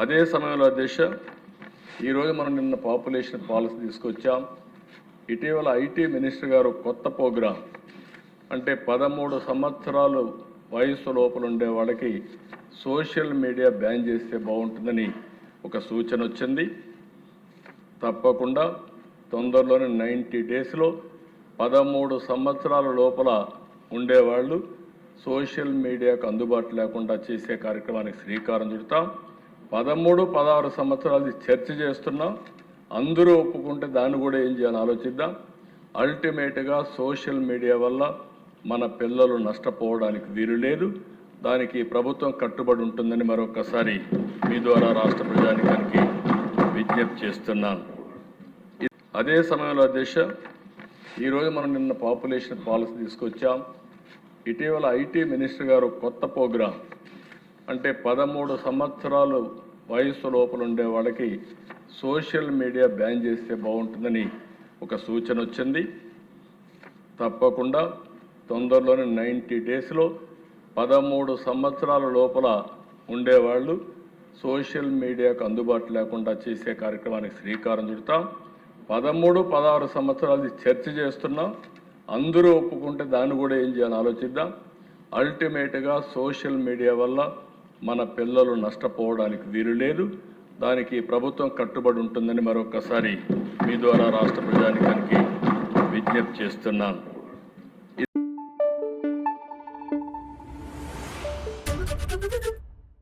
అదే సమయంలో అధ్యక్ష ఈరోజు మనం నిన్న పాపులేషన్ పాలసీ తీసుకొచ్చాం. ఇటీవల ఐటీ మినిస్టర్ గారు కొత్త ప్రోగ్రాం అంటే 13 సంవత్సరాలు వయసు లోపల ఉండే వాళ్ళకి సోషల్ మీడియా బ్యాన్ చేస్తే బాగుంటుందని ఒక సూచన వచ్చింది. తప్పకుండా తొందరలోనే 90 డేస్లో 13 సంవత్సరాల లోపల ఉండేవాళ్ళు సోషల్ మీడియాకు అందుబాటు లేకుండా చేసే కార్యక్రమానికి శ్రీకారం చుడతాం. 13, 16 సంవత్సరాలు చర్చ చేస్తున్నాం. అందరూ ఒప్పుకుంటే దాన్ని కూడా ఏం చేయాలని ఆలోచిద్దాం. అల్టిమేట్గా సోషల్ మీడియా వల్ల మన పిల్లలు నష్టపోవడానికి వీలు లేదు. దానికి ప్రభుత్వం కట్టుబడి ఉంటుందని మరొకసారి మీ ద్వారా రాష్ట్ర ప్రజానికానికి విజ్ఞప్తి చేస్తున్నాను. అదే సమయంలో అధ్యక్ష ఈరోజు మనం నిన్న పాపులేషన్ పాలసీ తీసుకొచ్చాం. ఇటీవల ఐటీ మినిస్టర్ గారు కొత్త ప్రోగ్రాం అంటే 13 సంవత్సరాలు వయసు లోపల ఉండే వాళ్ళకి సోషల్ మీడియా బ్యాన్ చేస్తే బాగుంటుందని ఒక సూచన వచ్చింది. తప్పకుండా తొందరలోనే 90 డేస్లో 13 సంవత్సరాల లోపల ఉండేవాళ్ళు సోషల్ మీడియాకు అందుబాటు లేకుండా చేసే కార్యక్రమానికి శ్రీకారం చుడతాం. 13, 16 సంవత్సరాలు చర్చ చేస్తున్నాం. అందరూ ఒప్పుకుంటే దాన్ని కూడా ఏం చేయాలని ఆలోచిద్దాం. అల్టిమేట్గా సోషల్ మీడియా వల్ల మన పిల్లలు నష్టపోవడానికి వీలు లేదు. దానికి ప్రభుత్వం కట్టుబడి ఉంటుందని మరొకసారి మీ ద్వారా రాష్ట్ర ప్రజానికానికి విజ్ఞప్తి చేస్తున్నాను.